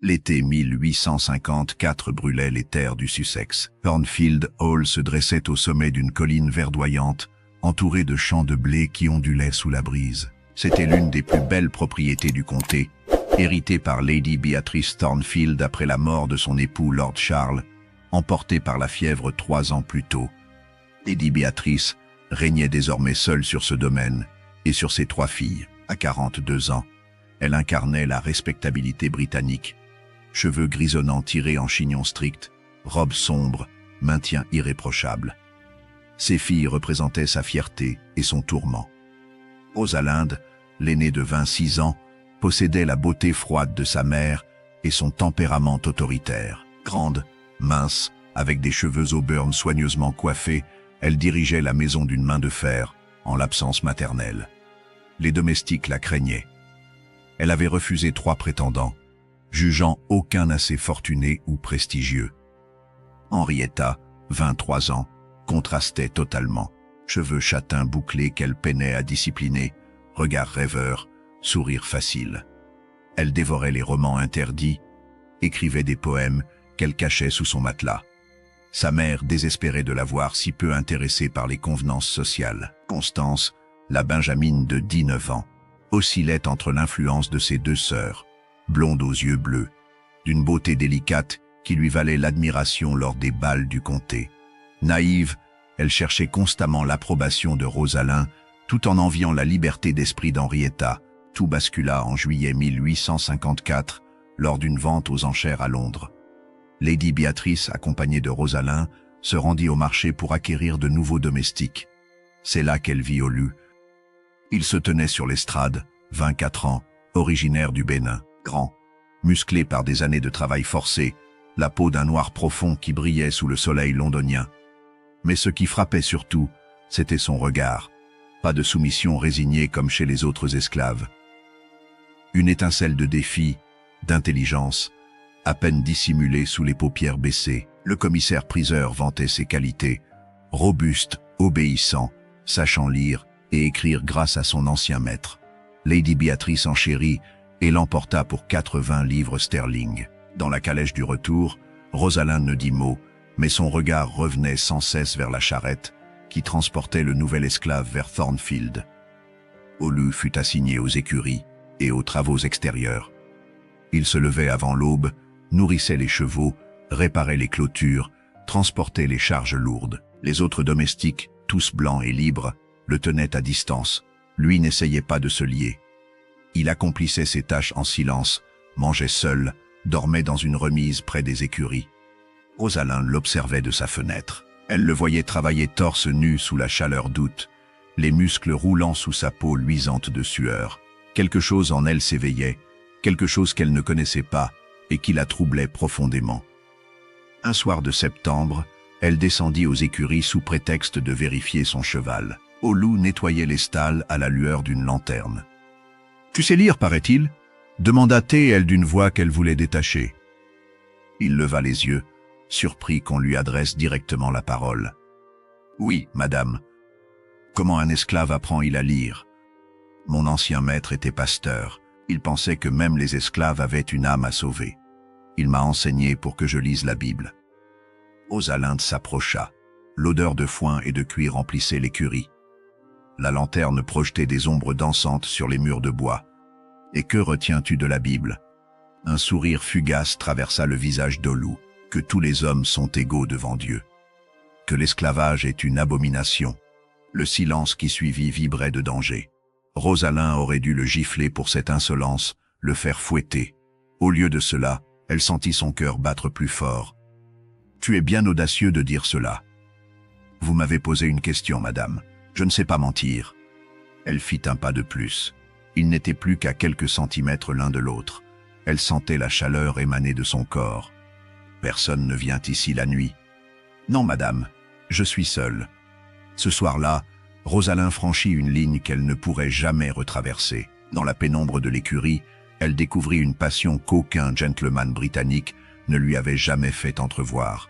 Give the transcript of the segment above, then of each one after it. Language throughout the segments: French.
L'été 1854 brûlait les terres du Sussex. Thornfield Hall se dressait au sommet d'une colline verdoyante, entourée de champs de blé qui ondulaient sous la brise. C'était l'une des plus belles propriétés du comté, héritée par Lady Beatrice Thornfield après la mort de son époux Lord Charles, emporté par la fièvre 3 ans plus tôt. Lady Beatrice régnait désormais seule sur ce domaine et sur ses 3 filles. À 42 ans, elle incarnait la respectabilité britannique. Cheveux grisonnants tirés en chignon strict, robe sombre, maintien irréprochable. Ses filles représentaient sa fierté et son tourment. Rosalind, l'aînée de 26 ans, possédait la beauté froide de sa mère et son tempérament autoritaire. Grande, mince, avec des cheveux auburn soigneusement coiffés, elle dirigeait la maison d'une main de fer, en l'absence maternelle. Les domestiques la craignaient. Elle avait refusé 3 prétendants, jugeant aucun assez fortuné ou prestigieux. Henrietta, 23 ans, contrastait totalement. Cheveux châtains bouclés qu'elle peinait à discipliner, regard rêveur, sourire facile. Elle dévorait les romans interdits, écrivait des poèmes qu'elle cachait sous son matelas. Sa mère désespérait de la voir si peu intéressée par les convenances sociales. Constance, la benjamine de 19 ans, oscillait entre l'influence de ses 2 sœurs, blonde aux yeux bleus, d'une beauté délicate qui lui valait l'admiration lors des bals du comté. Naïve, elle cherchait constamment l'approbation de Rosalind, tout en enviant la liberté d'esprit d'Henrietta. Tout bascula en juillet 1854, lors d'une vente aux enchères à Londres. Lady Beatrice, accompagnée de Rosalind, se rendit au marché pour acquérir de nouveaux domestiques. C'est là qu'elle vit Olu. Il se tenait sur l'estrade, 24 ans, originaire du Bénin, grand, musclé par des années de travail forcé, la peau d'un noir profond qui brillait sous le soleil londonien. Mais ce qui frappait surtout, c'était son regard. Pas de soumission résignée comme chez les autres esclaves. Une étincelle de défi, d'intelligence, à peine dissimulée sous les paupières baissées. Le commissaire-priseur vantait ses qualités, robuste, obéissant, sachant lire et écrire grâce à son ancien maître. Lady Beatrice enchérit et l'emporta pour 80 livres sterling. Dans la calèche du retour, Rosalind ne dit mot, mais son regard revenait sans cesse vers la charrette qui transportait le nouvel esclave vers Thornfield. Olu fut assigné aux écuries et aux travaux extérieurs. Il se levait avant l'aube, nourrissait les chevaux, réparait les clôtures, transportait les charges lourdes. Les autres domestiques, tous blancs et libres, le tenaient à distance. Lui n'essayait pas de se lier. Il accomplissait ses tâches en silence, mangeait seul, dormait dans une remise près des écuries. Rosalind l'observait de sa fenêtre. Elle le voyait travailler torse nu sous la chaleur d'août, les muscles roulant sous sa peau luisante de sueur. Quelque chose en elle s'éveillait, quelque chose qu'elle ne connaissait pas et qui la troublait profondément. Un soir de septembre, elle descendit aux écuries sous prétexte de vérifier son cheval. Olu nettoyait les stalles à la lueur d'une lanterne. « Tu sais lire, paraît-il » demanda-t-elle d'une voix qu'elle voulait détacher. Il leva les yeux, surpris qu'on lui adresse directement la parole. « Oui, madame. Comment un esclave apprend-il à lire ? Mon ancien maître était pasteur. Il pensait que même les esclaves avaient une âme à sauver. Il m'a enseigné pour que je lise la Bible. » Rosalind s'approcha. L'odeur de foin et de cuir remplissait l'écurie. La lanterne projetait des ombres dansantes sur les murs de bois. « Et que retiens-tu de la Bible ?» Un sourire fugace traversa le visage d'Olu. « Que tous les hommes sont égaux devant Dieu. Que l'esclavage est une abomination. » Le silence qui suivit vibrait de danger. Rosalind aurait dû le gifler pour cette insolence, le faire fouetter. Au lieu de cela, elle sentit son cœur battre plus fort. « Tu es bien audacieux de dire cela. »« Vous m'avez posé une question, madame. Je ne sais pas mentir. » Elle fit un pas de plus. Ils n'étaient plus qu'à quelques centimètres l'un de l'autre. Elle sentait la chaleur émaner de son corps. « Personne ne vient ici la nuit. »« Non, madame, je suis seule. » Ce soir-là, Rosalind franchit une ligne qu'elle ne pourrait jamais retraverser. Dans la pénombre de l'écurie, elle découvrit une passion qu'aucun gentleman britannique ne lui avait jamais fait entrevoir.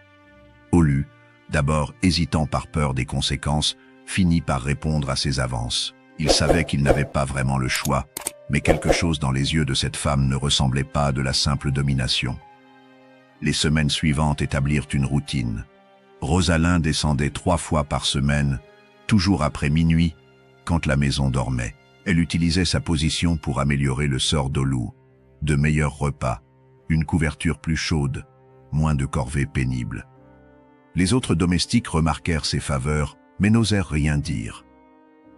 Olu, d'abord hésitant par peur des conséquences, finit par répondre à ses avances. Il savait qu'il n'avait pas vraiment le choix. Mais quelque chose dans les yeux de cette femme ne ressemblait pas à de la simple domination. Les semaines suivantes établirent une routine. Rosalind descendait 3 fois par semaine, toujours après minuit, quand la maison dormait. Elle utilisait sa position pour améliorer le sort d'Olu. De meilleurs repas, une couverture plus chaude, moins de corvées pénibles. Les autres domestiques remarquèrent ces faveurs, mais n'osèrent rien dire.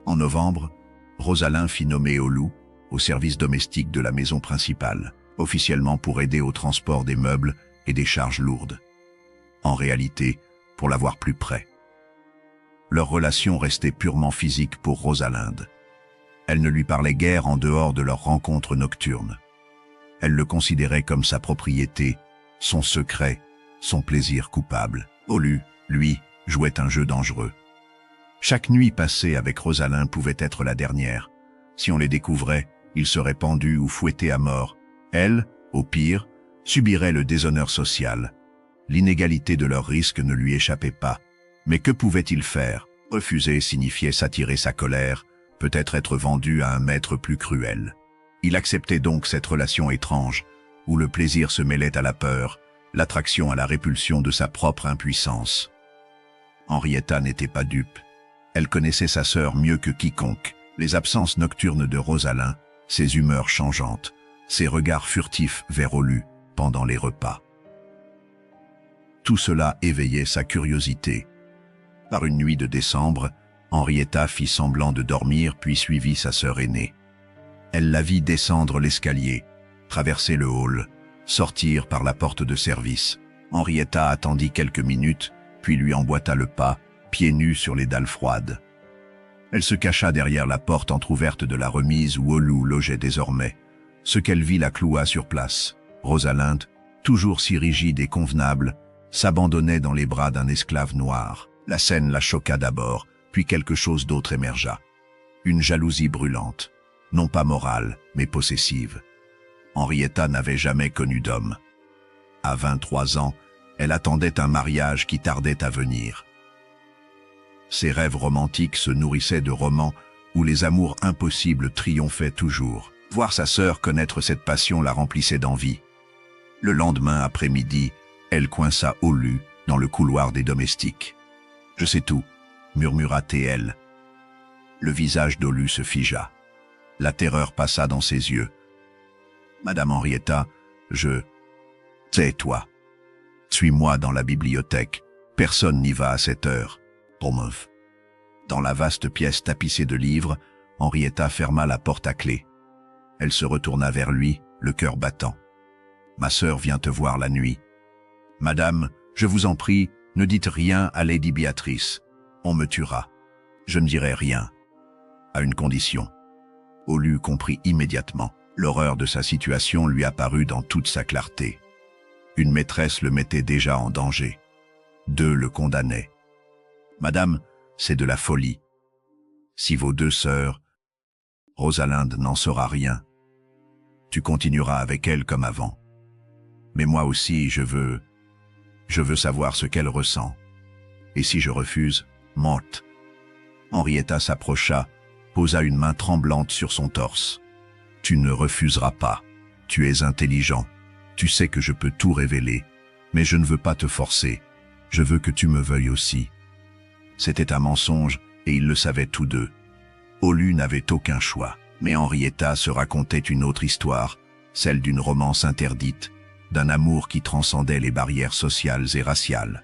En novembre, Rosalind fit nommer Olu au service domestique de la maison principale, officiellement pour aider au transport des meubles et des charges lourdes. En réalité, pour l'avoir plus près. Leur relation restait purement physique pour Rosalind. Elle ne lui parlait guère en dehors de leurs rencontres nocturnes. Elle le considérait comme sa propriété, son secret, son plaisir coupable. Olu, lui, jouait un jeu dangereux. Chaque nuit passée avec Rosalind pouvait être la dernière. Si on les découvrait, ils seraient pendus ou fouettés à mort. Elle, au pire, subirait le déshonneur social. L'inégalité de leurs risques ne lui échappait pas. Mais que pouvait-il faire? Refuser signifiait s'attirer sa colère, peut-être être vendu à un maître plus cruel. Il acceptait donc cette relation étrange, où le plaisir se mêlait à la peur, l'attraction à la répulsion de sa propre impuissance. Henrietta n'était pas dupe. Elle connaissait sa sœur mieux que quiconque. Les absences nocturnes de Rosalind, ses humeurs changeantes, ses regards furtifs vers Olu pendant les repas. Tout cela éveillait sa curiosité. Par une nuit de décembre, Henrietta fit semblant de dormir puis suivit sa sœur aînée. Elle la vit descendre l'escalier, traverser le hall, sortir par la porte de service. Henrietta attendit quelques minutes, puis lui emboîta le pas, pieds nus sur les dalles froides. Elle se cacha derrière la porte entr'ouverte de la remise où Olu logeait désormais. Ce qu'elle vit la cloua sur place. Rosalind, toujours si rigide et convenable, s'abandonnait dans les bras d'un esclave noir. La scène la choqua d'abord, puis quelque chose d'autre émergea. Une jalousie brûlante, non pas morale, mais possessive. Henrietta n'avait jamais connu d'homme. À 23 ans, elle attendait un mariage qui tardait à venir. Ses rêves romantiques se nourrissaient de romans où les amours impossibles triomphaient toujours. Voir sa sœur connaître cette passion la remplissait d'envie. Le lendemain après-midi, elle coinça Olu dans le couloir des domestiques. « Je sais tout », murmura T.L. Le visage d'Olu se figea. La terreur passa dans ses yeux. « Madame Henrietta, je... »« Tais-toi. Suis-moi dans la bibliothèque. Personne n'y va à cette heure. » Dans la vaste pièce tapissée de livres, Henrietta ferma la porte à clé. Elle se retourna vers lui, le cœur battant. « Ma sœur vient te voir la nuit. »« Madame, je vous en prie, ne dites rien à Lady Béatrice. On me tuera. Je ne dirai rien. À une condition. » Olu comprit immédiatement. L'horreur de sa situation lui apparut dans toute sa clarté. Une maîtresse le mettait déjà en danger. 2 le condamnaient. « Madame, c'est de la folie. Si vos 2 sœurs... Rosalind n'en saura rien. Tu continueras avec elle comme avant. Mais moi aussi, je veux savoir ce qu'elle ressent. Et si je refuse, morte. » Henrietta s'approcha, posa une main tremblante sur son torse. « Tu ne refuseras pas. Tu es intelligent. Tu sais que je peux tout révéler. Mais je ne veux pas te forcer. Je veux que tu me veuilles aussi. » C'était un mensonge, et ils le savaient tous deux. Olu n'avait aucun choix. Mais Henrietta se racontait une autre histoire, celle d'une romance interdite, d'un amour qui transcendait les barrières sociales et raciales.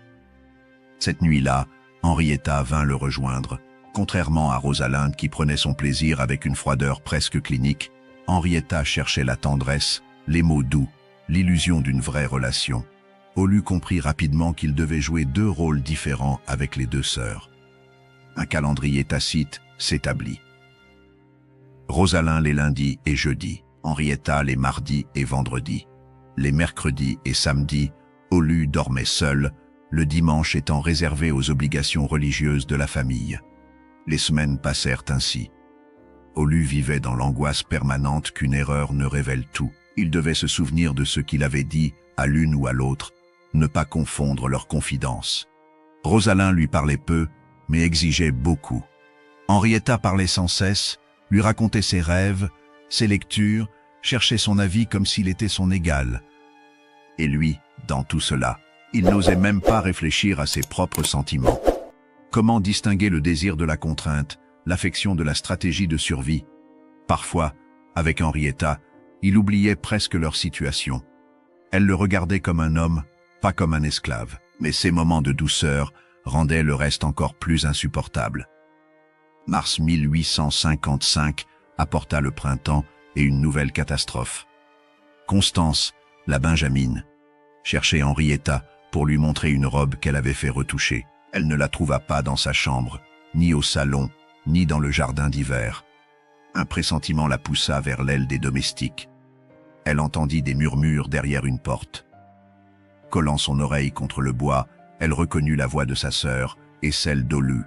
Cette nuit-là, Henrietta vint le rejoindre. Contrairement à Rosalind qui prenait son plaisir avec une froideur presque clinique, Henrietta cherchait la tendresse, les mots doux, l'illusion d'une vraie relation. Olu comprit rapidement qu'il devait jouer 2 rôles différents avec les 2 sœurs. Un calendrier tacite s'établit. Rosalind les lundis et jeudis, Henrietta les mardis et vendredis. Les mercredis et samedis, Olu dormait seul, le dimanche étant réservé aux obligations religieuses de la famille. Les semaines passèrent ainsi. Olu vivait dans l'angoisse permanente qu'une erreur ne révèle tout. Il devait se souvenir de ce qu'il avait dit à l'une ou à l'autre, ne pas confondre leurs confidences. Rosalind lui parlait peu, mais exigeait beaucoup. Henrietta parlait sans cesse, lui racontait ses rêves, ses lectures, cherchait son avis comme s'il était son égal. Et lui, dans tout cela, il n'osait même pas réfléchir à ses propres sentiments. Comment distinguer le désir de la contrainte, l'affection de la stratégie de survie? Parfois, avec Henrietta, il oubliait presque leur situation. Elle le regardait comme un homme, pas comme un esclave. Mais ces moments de douceur rendaient le reste encore plus insupportable. Mars 1855 apporta le printemps et une nouvelle catastrophe. Constance, la Benjamine, cherchait Henrietta pour lui montrer une robe qu'elle avait fait retoucher. Elle ne la trouva pas dans sa chambre, ni au salon, ni dans le jardin d'hiver. Un pressentiment la poussa vers l'aile des domestiques. Elle entendit des murmures derrière une porte. Collant son oreille contre le bois, elle reconnut la voix de sa sœur et celle d'Olu.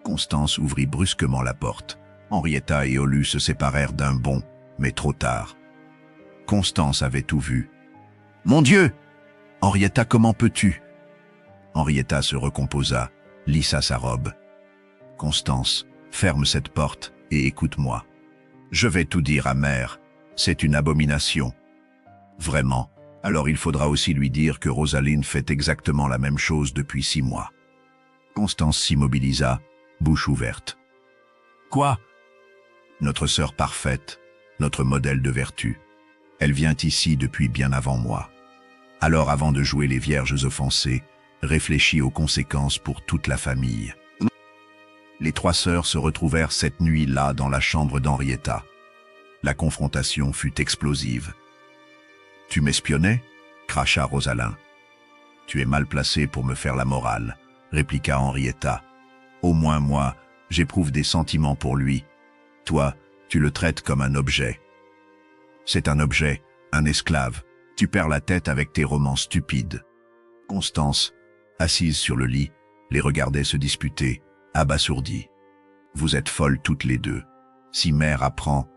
Constance ouvrit brusquement la porte. Henrietta et Olu se séparèrent d'un bond, mais trop tard. Constance avait tout vu. « Mon Dieu! Henrietta, comment peux-tu » Henrietta se recomposa, lissa sa robe. « Constance, ferme cette porte et écoute-moi. Je vais tout dire à mère. C'est une abomination. Vraiment, alors il faudra aussi lui dire que Rosaline fait exactement la même chose depuis 6 mois. » Constance s'immobilisa, bouche ouverte. « Quoi ? Notre sœur parfaite, notre modèle de vertu. Elle vient ici depuis bien avant moi. Alors avant de jouer les vierges offensées, réfléchis aux conséquences pour toute la famille. » Les 3 sœurs se retrouvèrent cette nuit-là dans la chambre d'Henrietta. La confrontation fut explosive. « Tu m'espionnais » cracha Rosalin. « Tu es mal placé pour me faire la morale » répliqua Henrietta. « Au moins moi, j'éprouve des sentiments pour lui. Toi, tu le traites comme un objet. » « C'est un objet, un esclave. Tu perds la tête avec tes romans stupides. » Constance, assise sur le lit, les regardait se disputer, abasourdie. « Vous êtes folles toutes les deux. Si mère apprend... »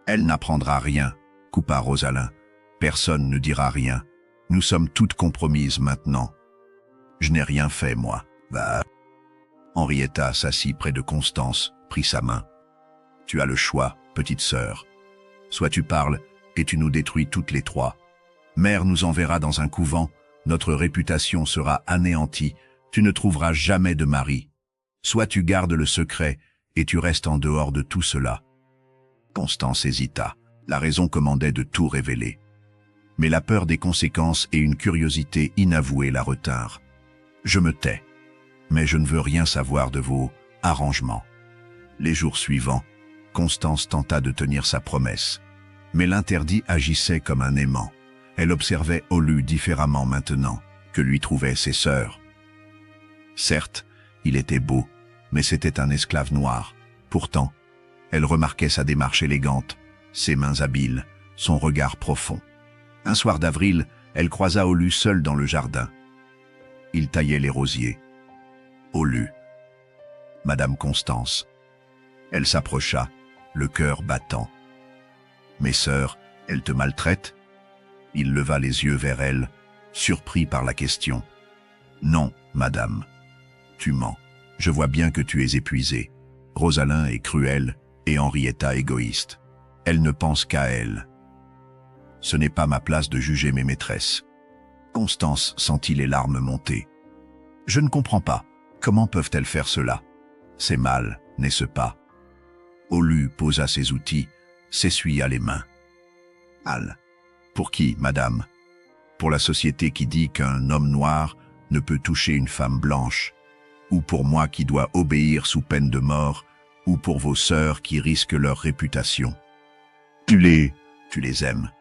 « Elle n'apprendra rien, » coupa Rosalin. « Personne ne dira rien. Nous sommes toutes compromises maintenant. » « Je n'ai rien fait, moi. » Bah. Henrietta s'assit près de Constance, prit sa main. « Tu as le choix, petite sœur. Soit tu parles, et tu nous détruis toutes les 3. Mère nous enverra dans un couvent, notre réputation sera anéantie, tu ne trouveras jamais de mari. Soit tu gardes le secret, et tu restes en dehors de tout cela. » Constance hésita. La raison commandait de tout révéler. Mais la peur des conséquences et une curiosité inavouée la retinrent. « Je me tais, mais je ne veux rien savoir de vos arrangements. » Les jours suivants, Constance tenta de tenir sa promesse. Mais l'interdit agissait comme un aimant. Elle observait Olu différemment maintenant que lui trouvaient ses sœurs. Certes, il était beau, mais c'était un esclave noir. Pourtant, elle remarquait sa démarche élégante, ses mains habiles, son regard profond. Un soir d'avril, elle croisa Olu seul dans le jardin. Il taillait les rosiers. Olu. Madame Constance. Elle s'approcha, le cœur battant. « Mes sœurs, elles te maltraitent ?» Il leva les yeux vers elle, surpris par la question. « Non, madame. Tu mens. Je vois bien que tu es épuisée. Rosalin est cruelle et Henrietta égoïste. Elle ne pense qu'à elle. Ce n'est pas ma place de juger mes maîtresses. » Constance sentit les larmes monter. « Je ne comprends pas. Comment peuvent-elles faire cela? C'est mal, n'est-ce pas ?» Olu posa ses outils, s'essuya les mains. « Mal. Pour qui, madame? Pour la société qui dit qu'un homme noir ne peut toucher une femme blanche, ou pour moi qui dois obéir sous peine de mort, ou pour vos sœurs qui risquent leur réputation. Tu les aimes. »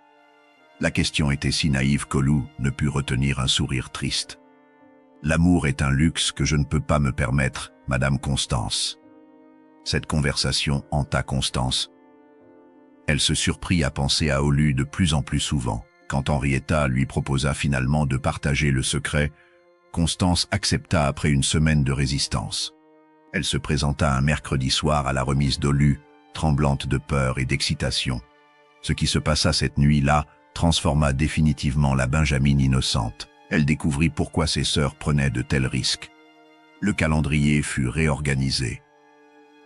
La question était si naïve qu'Olu ne put retenir un sourire triste. « L'amour est un luxe que je ne peux pas me permettre, madame Constance. » Cette conversation hanta Constance. Elle se surprit à penser à Olu de plus en plus souvent. Quand Henrietta lui proposa finalement de partager le secret, Constance accepta après une semaine de résistance. Elle se présenta un mercredi soir à la remise d'Olu, tremblante de peur et d'excitation. Ce qui se passa cette nuit-là transforma définitivement la Benjamine innocente. Elle découvrit pourquoi ses sœurs prenaient de tels risques. Le calendrier fut réorganisé.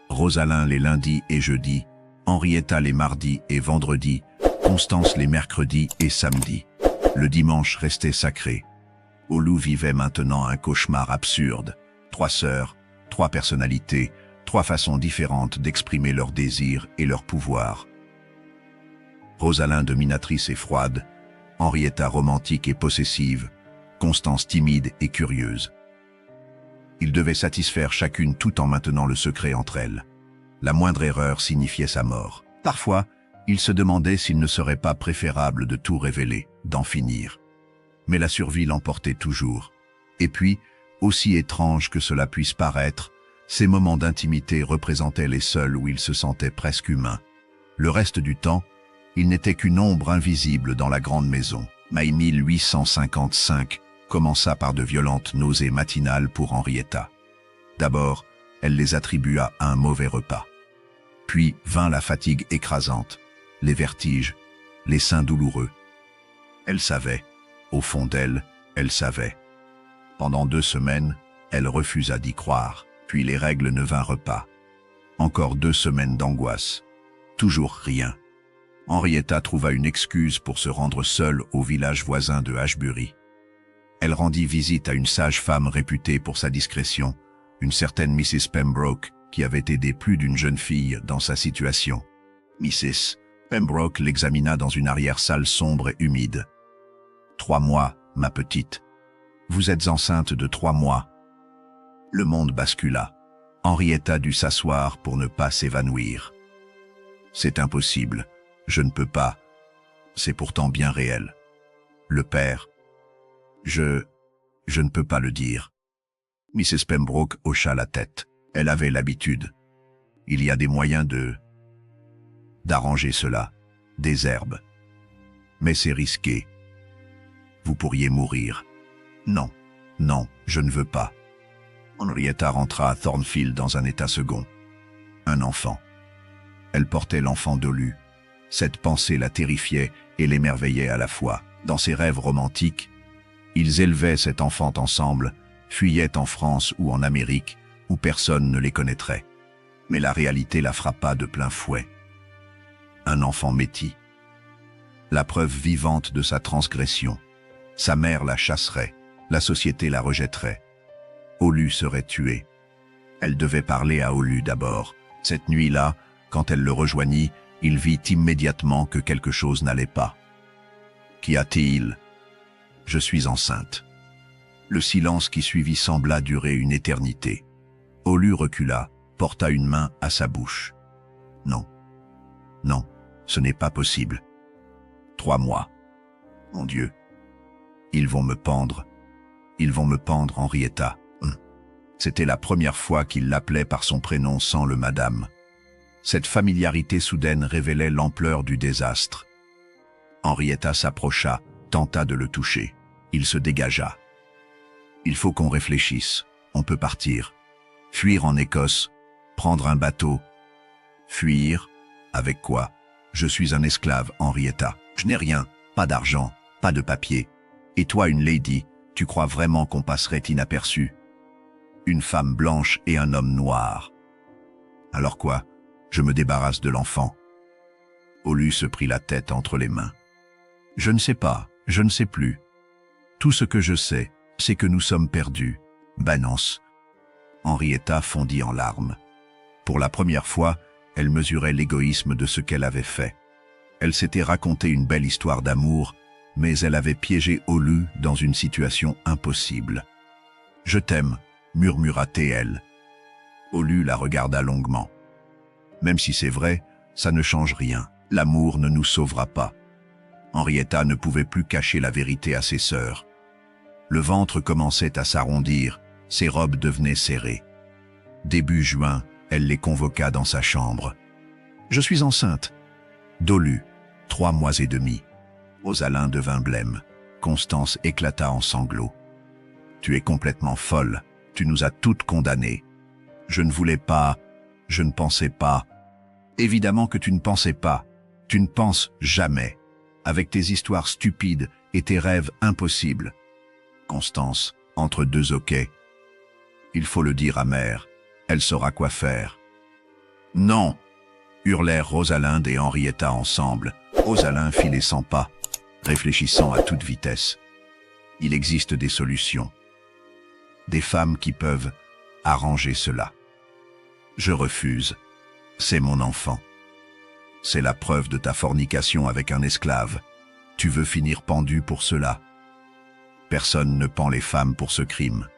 Rosalin les lundis et jeudis, Henrietta les mardis et vendredis, Constance les mercredis et samedis. Le dimanche restait sacré. Olu vivait maintenant un cauchemar absurde. 3 sœurs, 3 personnalités, 3 façons différentes d'exprimer leurs désirs et leur pouvoir. Rosalinde dominatrice et froide, Henrietta romantique et possessive, Constance timide et curieuse. Ils devaient satisfaire chacune tout en maintenant le secret entre elles. La moindre erreur signifiait sa mort. Parfois, il se demandait s'il ne serait pas préférable de tout révéler, d'en finir. Mais la survie l'emportait toujours. Et puis, aussi étrange que cela puisse paraître, ces moments d'intimité représentaient les seuls où il se sentait presque humain. Le reste du temps, il n'était qu'une ombre invisible dans la grande maison. Mai 1855 commença par de violentes nausées matinales pour Henrietta. D'abord, elle les attribua à un mauvais repas. Puis vint la fatigue écrasante, les vertiges, les seins douloureux. Elle savait, au fond d'elle, elle savait. Pendant 2 semaines, elle refusa d'y croire, puis les règles ne vinrent pas. Encore 2 semaines d'angoisse. Toujours rien. Henrietta trouva une excuse pour se rendre seule au village voisin de Ashbury. Elle rendit visite à une sage-femme réputée pour sa discrétion, une certaine Mrs. Pembroke, qui avait aidé plus d'une jeune fille dans sa situation. Mrs. Pembroke l'examina dans une arrière-salle sombre et humide. 3 mois, ma petite. Vous êtes enceinte de 3 mois. Le monde bascula. Henrietta dut s'asseoir pour ne pas s'évanouir. C'est impossible. Je ne peux pas. C'est pourtant bien réel. Le père. Je ne peux pas le dire. Mrs. Pembroke hocha la tête. Elle avait l'habitude. Il y a des moyens d'arranger cela. Des herbes. Mais c'est risqué. Vous pourriez mourir. Non, non, je ne veux pas. Henrietta rentra à Thornfield dans un état second. Un enfant. Elle portait l'enfant d'Olu. Cette pensée la terrifiait et l'émerveillait à la fois. Dans ses rêves romantiques, ils élevaient cet enfant ensemble, fuyaient en France ou en Amérique, où personne ne les connaîtrait. Mais la réalité la frappa de plein fouet. Un enfant métis. La preuve vivante de sa transgression. Sa mère la chasserait, la société la rejetterait. Olu serait tué. Elle devait parler à Olu d'abord. Cette nuit-là, quand elle le rejoignit, il vit immédiatement que quelque chose n'allait pas. Qu'y a-t-il? Je suis enceinte. Le silence qui suivit sembla durer une éternité. Olu recula, porta une main à sa bouche. Non. Non, ce n'est pas possible. 3 mois. Mon Dieu. Ils vont me pendre. Ils vont me pendre, Henrietta. C'était la première fois qu'il l'appelait par son prénom sans le madame. Cette familiarité soudaine révélait l'ampleur du désastre. Henrietta s'approcha, tenta de le toucher. Il se dégagea. Il faut qu'on réfléchisse. On peut partir. Fuir en Écosse. Prendre un bateau. Fuir. Avec quoi? Je suis un esclave, Henrietta. Je n'ai rien. Pas d'argent. Pas de papier. Et toi, une lady, tu crois vraiment qu'on passerait inaperçu? Une femme blanche et un homme noir. Alors quoi? Je me débarrasse de l'enfant. Olu se prit la tête entre les mains. Je ne sais pas, je ne sais plus. Tout ce que je sais, c'est que nous sommes perdus. Banance. Henrietta fondit en larmes. Pour la première fois, elle mesurait l'égoïsme de ce qu'elle avait fait. Elle s'était raconté une belle histoire d'amour, mais elle avait piégé Olu dans une situation impossible. « Je t'aime », murmura-t-elle. Olu la regarda longuement. Même si c'est vrai, ça ne change rien. L'amour ne nous sauvera pas. Henrietta ne pouvait plus cacher la vérité à ses sœurs. Le ventre commençait à s'arrondir, ses robes devenaient serrées. Début juin, elle les convoqua dans sa chambre. « Je suis enceinte. » D'Olu, 3 mois et demi. Rosalinde devint blême. Constance éclata en sanglots. « Tu es complètement folle. Tu nous as toutes condamnées. Je ne voulais pas. Je ne pensais pas. » Évidemment que tu ne pensais pas. Tu ne penses jamais. Avec tes histoires stupides et tes rêves impossibles. Constance, entre 2 hoquets. Il faut le dire à mère. Elle saura quoi faire. Non. hurlèrent Rosalinde et Henrietta ensemble. Rosalinde fit les 100 pas, réfléchissant à toute vitesse. Il existe des solutions. Des femmes qui peuvent arranger cela. Je refuse. C'est mon enfant. C'est la preuve de ta fornication avec un esclave. Tu veux finir pendu pour cela. Personne ne pend les femmes pour ce crime.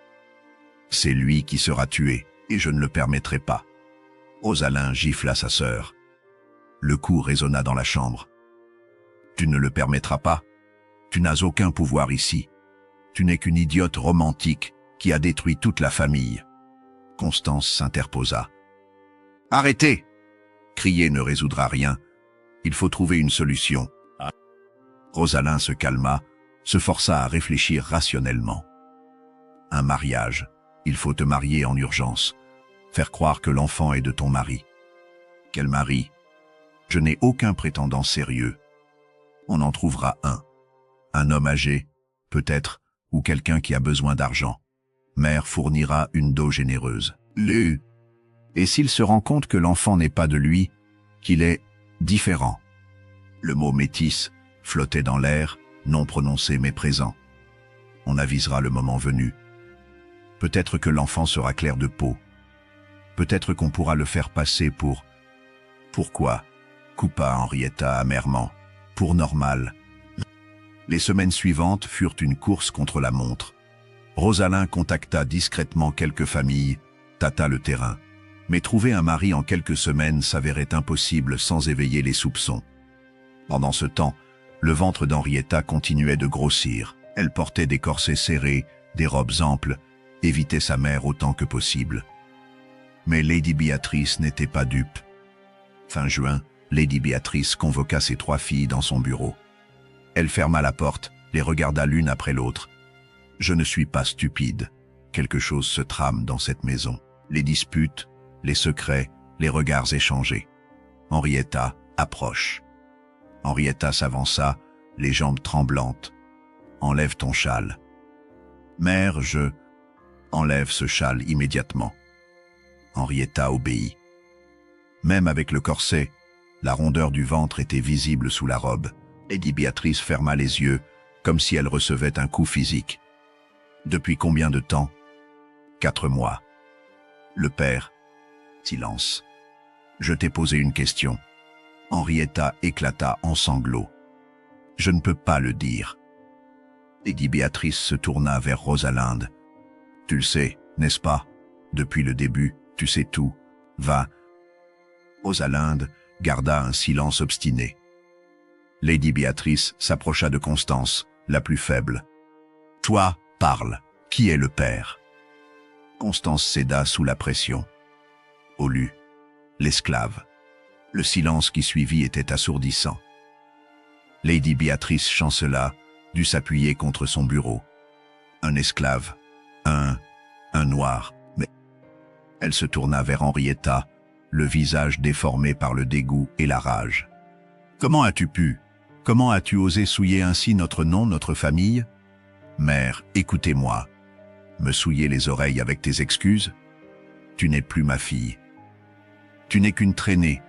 C'est lui qui sera tué, et je ne le permettrai pas. Rosalinde gifla sa sœur. Le coup résonna dans la chambre. Tu ne le permettras pas. Tu n'as aucun pouvoir ici. Tu n'es qu'une idiote romantique qui a détruit toute la famille. Constance s'interposa. Arrêtez! Crier ne résoudra rien. Il faut trouver une solution. Rosalinde se calma, se força à réfléchir rationnellement. Un mariage. Il faut te marier en urgence. Faire croire que l'enfant est de ton mari. Quel mari? Je n'ai aucun prétendant sérieux. On en trouvera un. Un homme âgé, peut-être, ou quelqu'un qui a besoin d'argent. Mère fournira une dot généreuse. Et s'il se rend compte que l'enfant n'est pas de lui, qu'il est différent. Le mot métis flottait dans l'air, non prononcé mais présent. On avisera le moment venu. Peut-être que l'enfant sera clair de peau. Peut-être qu'on pourra le faire passer pour... Pourquoi? Coupa Henrietta amèrement. Pour normal. Les semaines suivantes furent une course contre la montre. Rosalinde contacta discrètement quelques familles, tâta le terrain. Mais trouver un mari en quelques semaines s'avérait impossible sans éveiller les soupçons. Pendant ce temps, le ventre d'Henrietta continuait de grossir. Elle portait des corsets serrés, des robes amples, évitait sa mère autant que possible. Mais Lady Béatrice n'était pas dupe. Fin juin, Lady Béatrice convoqua ses 3 filles dans son bureau. Elle ferma la porte, les regarda l'une après l'autre. Je ne suis pas stupide. Quelque chose se trame dans cette maison. Les disputes, les secrets, les regards échangés. Henrietta approche. Henrietta s'avança, les jambes tremblantes. Enlève ton châle. Mère, je... Enlève ce châle immédiatement. Henrietta obéit. Même avec le corset, la rondeur du ventre était visible sous la robe. Lady Béatrice ferma les yeux, comme si elle recevait un coup physique. Depuis combien de temps? 4 mois. Le père. Silence. Je t'ai posé une question. Henrietta éclata en sanglots. Je ne peux pas le dire. Lady Béatrice se tourna vers Rosalinde. Tu le sais, n'est-ce pas? Depuis le début, tu sais tout. Va. Rosalinde garda un silence obstiné. Lady Béatrice s'approcha de Constance, la plus faible. Toi, parle. Qui est le père? Constance céda sous la pression. Olu, l'esclave. Le silence qui suivit était assourdissant. Lady Béatrice chancela, dut s'appuyer contre son bureau. Un esclave. Un noir. Mais... Elle se tourna vers Henrietta, le visage déformé par le dégoût et la rage. Comment as-tu pu? Comment as-tu osé souiller ainsi notre nom, notre famille? Mère, écoutez-moi. Me souiller les oreilles avec tes excuses? Tu n'es plus ma fille. Tu n'es qu'une traînée,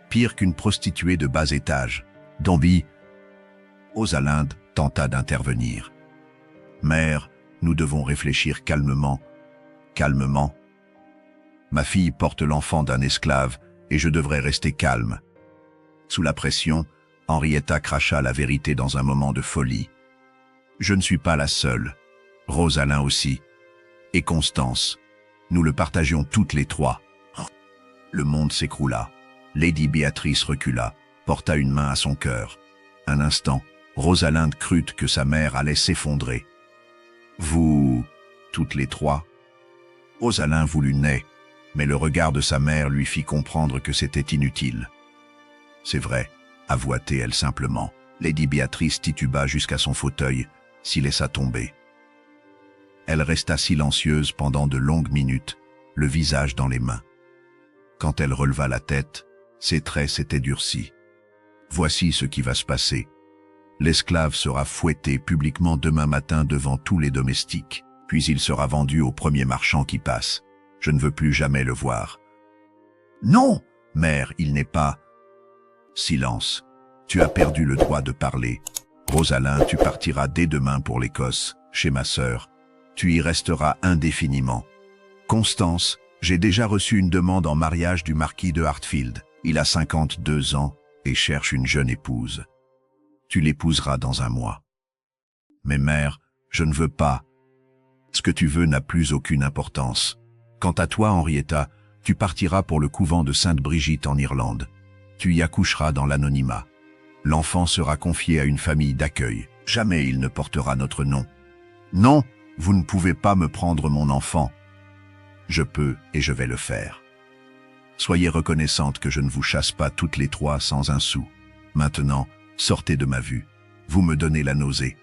pire qu'une prostituée de bas étage. Dombie. Rosalinde tenta d'intervenir. Mère, nous devons réfléchir calmement. Calmement. Ma fille porte l'enfant d'un esclave et je devrais rester calme. Sous la pression, Henrietta cracha la vérité dans un moment de folie. Je ne suis pas la seule. Rosalinde aussi. Et Constance. Nous le partagions toutes les 3. Le monde s'écroula. Lady Béatrice recula, porta une main à son cœur. Un instant, Rosalinde crut que sa mère allait s'effondrer. Vous, toutes les 3. Rosalinde voulut naître, mais le regard de sa mère lui fit comprendre que c'était inutile. C'est vrai, avoua-t-elle simplement. Lady Béatrice tituba jusqu'à son fauteuil, s'y laissa tomber. Elle resta silencieuse pendant de longues minutes, le visage dans les mains. Quand elle releva la tête, ses traits s'étaient durcis. Voici ce qui va se passer. L'esclave sera fouetté publiquement demain matin devant tous les domestiques, puis il sera vendu au premier marchand qui passe. Je ne veux plus jamais le voir. Non, mère, il n'est pas... Silence. Tu as perdu le droit de parler. Rosalind, tu partiras dès demain pour l'Écosse, chez ma sœur. Tu y resteras indéfiniment. Constance, j'ai déjà reçu une demande en mariage du marquis de Hartfield. Il a 52 ans et cherche une jeune épouse. Tu l'épouseras dans un mois. Mais mère, je ne veux pas. Ce que tu veux n'a plus aucune importance. Quant à toi, Henrietta, tu partiras pour le couvent de Sainte-Brigitte en Irlande. Tu y accoucheras dans l'anonymat. L'enfant sera confié à une famille d'accueil. Jamais il ne portera notre nom. Non, vous ne pouvez pas me prendre mon enfant. Je peux et je vais le faire. Soyez reconnaissante que je ne vous chasse pas toutes les trois sans un sou. Maintenant, sortez de ma vue. Vous me donnez la nausée.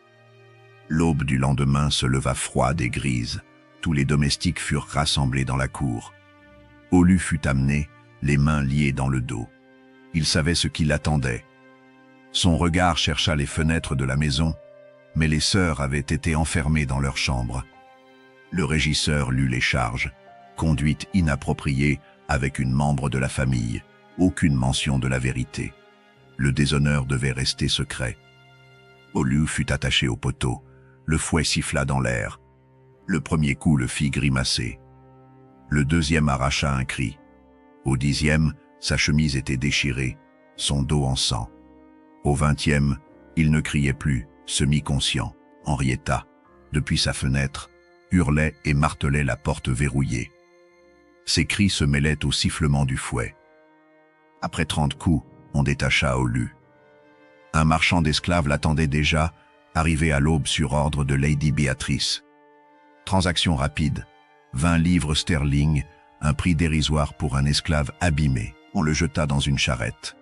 L'aube du lendemain se leva froide et grise. Tous les domestiques furent rassemblés dans la cour. Olu fut amené, les mains liées dans le dos. Il savait ce qui l'attendait. Son regard chercha les fenêtres de la maison, mais les sœurs avaient été enfermées dans leur chambre. Le régisseur lut les charges. Conduite inappropriée avec une membre de la famille. Aucune mention de la vérité. Le déshonneur devait rester secret. Olu fut attaché au poteau. Le fouet siffla dans l'air. Le premier coup le fit grimacer. Le deuxième arracha un cri. Au 10e, sa chemise était déchirée, son dos en sang. Au 20e, il ne criait plus, semi-conscient. Henrietta, depuis sa fenêtre, hurlait et martelait la porte verrouillée. Ses cris se mêlaient au sifflement du fouet. Après 30 coups, on détacha Olu. Un marchand d'esclaves l'attendait déjà, arrivé à l'aube sur ordre de Lady Béatrice. Transaction rapide, 20 livres sterling, un prix dérisoire pour un esclave abîmé. On le jeta dans une charrette.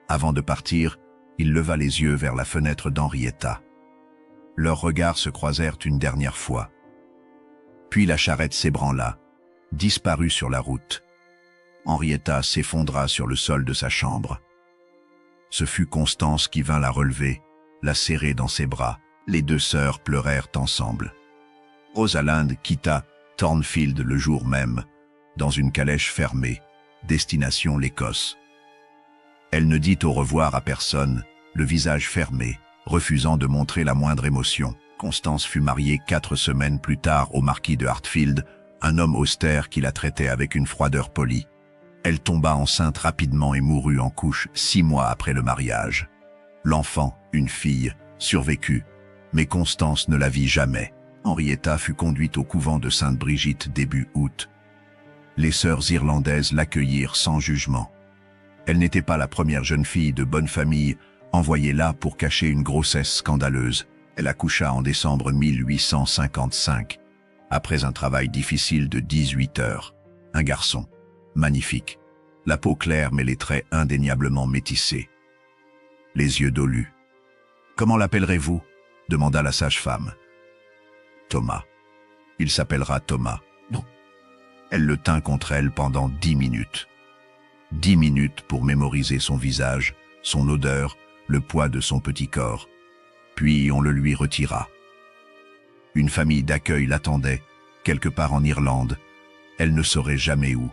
Avant de partir, il leva les yeux vers la fenêtre d'Henrietta. Leurs regards se croisèrent une dernière fois. Puis la charrette s'ébranla, disparut sur la route. Henrietta s'effondra sur le sol de sa chambre. Ce fut Constance qui vint la relever, la serrer dans ses bras. Les deux sœurs pleurèrent ensemble. Rosalind quitta Thornfield le jour même, dans une calèche fermée, destination l'Écosse. Elle ne dit au revoir à personne, le visage fermé, refusant de montrer la moindre émotion. Constance fut mariée 4 semaines plus tard au marquis de Hartfield, un homme austère qui la traitait avec une froideur polie. Elle tomba enceinte rapidement et mourut en couche 6 mois après le mariage. L'enfant, une fille, survécut, mais Constance ne la vit jamais. Henrietta fut conduite au couvent de Sainte-Brigitte début août. Les sœurs irlandaises l'accueillirent sans jugement. Elle n'était pas la première jeune fille de bonne famille envoyée là pour cacher une grossesse scandaleuse. Elle accoucha en décembre 1855, après un travail difficile de 18 heures. Un garçon, magnifique, la peau claire mais les traits indéniablement métissés. Les yeux d'Olu. « Comment l'appellerez-vous » demanda la sage-femme. « Thomas. Il s'appellera Thomas. » Non. Elle le tint contre elle pendant 10 minutes. 10 minutes pour mémoriser son visage, son odeur, le poids de son petit corps. Puis on le lui retira. Une famille d'accueil l'attendait, quelque part en Irlande. Elle ne saurait jamais où.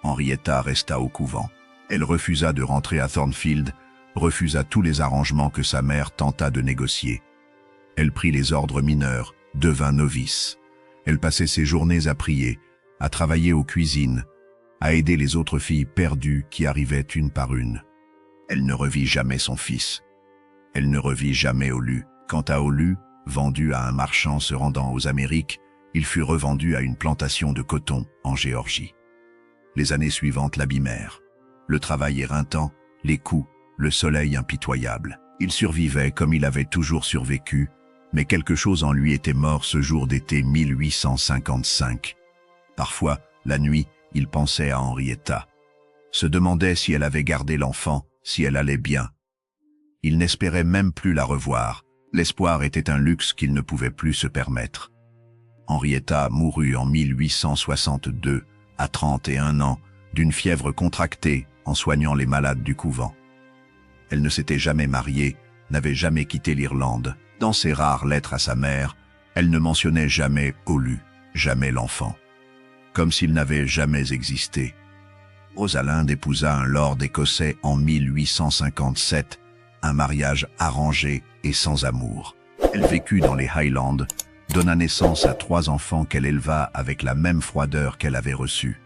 Henrietta resta au couvent. Elle refusa de rentrer à Thornfield, refusa tous les arrangements que sa mère tenta de négocier. Elle prit les ordres mineurs, devint novice. Elle passait ses journées à prier, à travailler aux cuisines, à aider les autres filles perdues qui arrivaient une par une. Elle ne revit jamais son fils. Elle ne revit jamais Olu. Quant à Olu, vendu à un marchand se rendant aux Amériques, il fut revendu à une plantation de coton en Géorgie. Les années suivantes l'abîmèrent. Le travail éreintant, les coups, le soleil impitoyable. Il survivait comme il avait toujours survécu, mais quelque chose en lui était mort ce jour d'été 1855. Parfois, la nuit, il pensait à Henrietta. Se demandait si elle avait gardé l'enfant, si elle allait bien. Il n'espérait même plus la revoir. L'espoir était un luxe qu'il ne pouvait plus se permettre. Henrietta mourut en 1862, à 31 ans, d'une fièvre contractée en soignant les malades du couvent. Elle ne s'était jamais mariée, n'avait jamais quitté l'Irlande. Dans ses rares lettres à sa mère, elle ne mentionnait jamais Olu, jamais l'enfant. Comme s'il n'avait jamais existé. Rosalind épousa un lord écossais en 1857, un mariage arrangé et sans amour. Elle vécut dans les Highlands, donna naissance à 3 enfants qu'elle éleva avec la même froideur qu'elle avait reçue.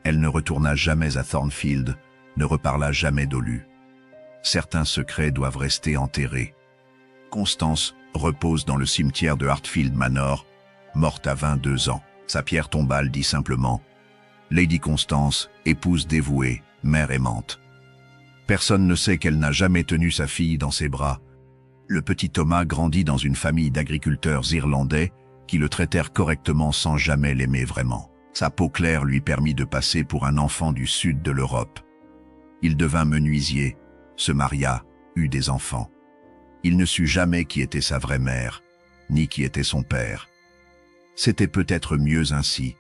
Elle ne retourna jamais à Thornfield, ne reparla jamais d'Olu. Certains secrets doivent rester enterrés. Constance repose dans le cimetière de Hartfield Manor, morte à 22 ans. Sa pierre tombale dit simplement « Lady Constance, épouse dévouée, mère aimante ». Personne ne sait qu'elle n'a jamais tenu sa fille dans ses bras. Le petit Thomas grandit dans une famille d'agriculteurs irlandais qui le traitèrent correctement sans jamais l'aimer vraiment. Sa peau claire lui permit de passer pour un enfant du sud de l'Europe. Il devint menuisier, se maria, eut des enfants. Il ne sut jamais qui était sa vraie mère, ni qui était son père. C'était peut-être mieux ainsi.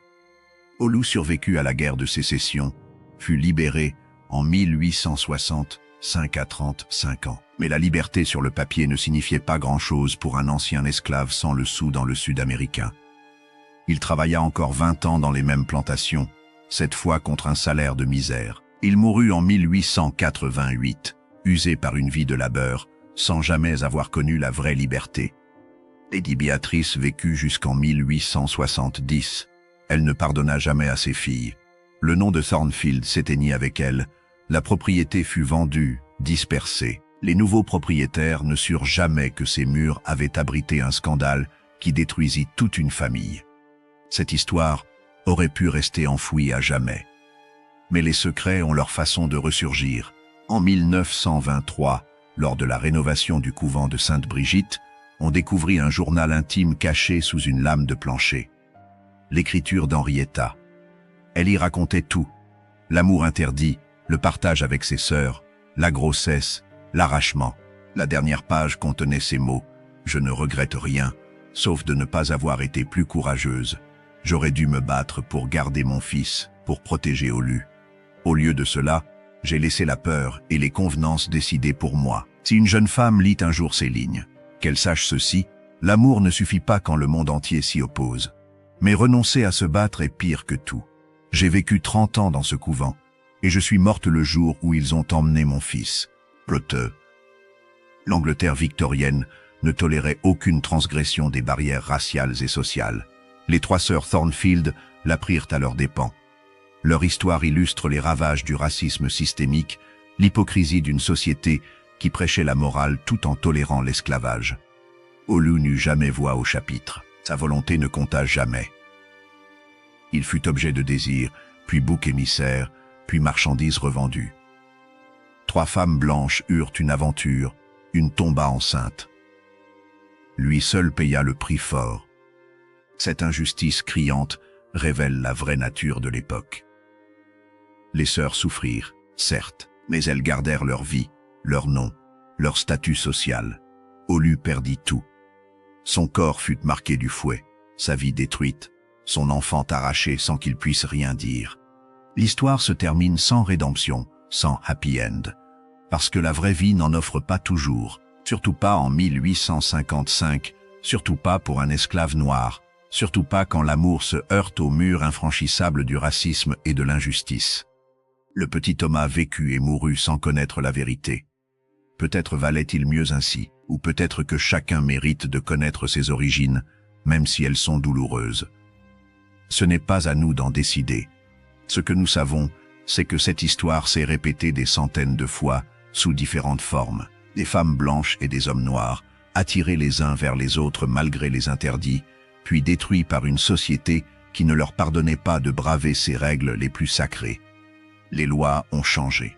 Olu survécut à la guerre de sécession, fut libéré en 1865 à 35 ans. Mais la liberté sur le papier ne signifiait pas grand-chose pour un ancien esclave sans le sou dans le sud américain. Il travailla encore 20 ans dans les mêmes plantations, cette fois contre un salaire de misère. Il mourut en 1888, usé par une vie de labeur, sans jamais avoir connu la vraie liberté. Lady Beatrice vécut jusqu'en 1870. Elle ne pardonna jamais à ses filles. Le nom de Thornfield s'éteignit avec elle. La propriété fut vendue, dispersée. Les nouveaux propriétaires ne surent jamais que ces murs avaient abrité un scandale qui détruisit toute une famille. Cette histoire aurait pu rester enfouie à jamais. Mais les secrets ont leur façon de ressurgir. En 1923, lors de la rénovation du couvent de Sainte-Brigitte, on découvrit un journal intime caché sous une lame de plancher. L'écriture d'Henrietta. Elle y racontait tout. L'amour interdit, le partage avec ses sœurs, la grossesse, l'arrachement. La dernière page contenait ces mots. « Je ne regrette rien, sauf de ne pas avoir été plus courageuse. J'aurais dû me battre pour garder mon fils, pour protéger Olu. Au lieu de cela, j'ai laissé la peur et les convenances décider pour moi. Si une jeune femme lit un jour ces lignes, qu'elle sache ceci, l'amour ne suffit pas quand le monde entier s'y oppose. Mais renoncer à se battre est pire que tout. J'ai vécu 30 ans dans ce couvent, et je suis morte le jour où ils ont emmené mon fils. Ploteux. L'Angleterre victorienne ne tolérait aucune transgression des barrières raciales et sociales. Les 3 sœurs Thornfield la prirent à leurs dépens. Leur histoire illustre les ravages du racisme systémique, l'hypocrisie d'une société qui prêchait la morale tout en tolérant l'esclavage. Olu n'eut jamais voix au chapitre. Sa volonté ne compta jamais. Il fut objet de désir, puis bouc émissaire, puis marchandise revendue. 3 femmes blanches eurent une aventure, une tomba enceinte. Lui seul paya le prix fort. Cette injustice criante révèle la vraie nature de l'époque. Les sœurs souffrirent, certes, mais elles gardèrent leur vie, leur nom, leur statut social. Olu perdit tout. Son corps fut marqué du fouet, sa vie détruite, son enfant arraché sans qu'il puisse rien dire. L'histoire se termine sans rédemption, sans happy end, parce que la vraie vie n'en offre pas toujours, surtout pas en 1855, surtout pas pour un esclave noir, surtout pas quand l'amour se heurte au mur infranchissable du racisme et de l'injustice. Le petit Thomas vécut et mourut sans connaître la vérité. Peut-être valait-il mieux ainsi, ou peut-être que chacun mérite de connaître ses origines, même si elles sont douloureuses. Ce n'est pas à nous d'en décider. Ce que nous savons, c'est que cette histoire s'est répétée des centaines de fois, sous différentes formes. Des femmes blanches et des hommes noirs, attirés les uns vers les autres malgré les interdits, puis détruits par une société qui ne leur pardonnait pas de braver ses règles les plus sacrées. Les lois ont changé.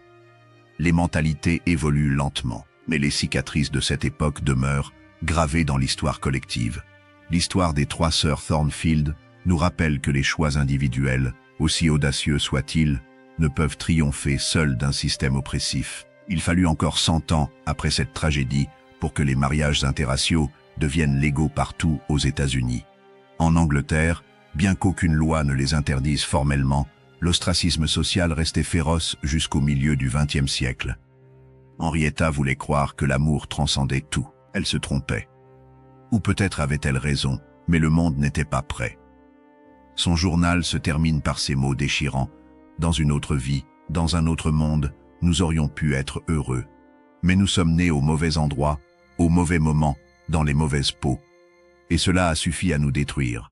Les mentalités évoluent lentement, mais les cicatrices de cette époque demeurent gravées dans l'histoire collective. L'histoire des 3 sœurs Thornfield nous rappelle que les choix individuels, aussi audacieux soient-ils, ne peuvent triompher seuls d'un système oppressif. Il fallut encore 100 ans après cette tragédie pour que les mariages interraciaux deviennent légaux partout aux États-Unis. En Angleterre, bien qu'aucune loi ne les interdise formellement, l'ostracisme social restait féroce jusqu'au milieu du XXe siècle. Henrietta voulait croire que l'amour transcendait tout. Elle se trompait. Ou peut-être avait-elle raison, mais le monde n'était pas prêt. Son journal se termine par ces mots déchirants. « Dans une autre vie, dans un autre monde, nous aurions pu être heureux. Mais nous sommes nés au mauvais endroit, au mauvais moment, dans les mauvaises peaux. Et cela a suffi à nous détruire.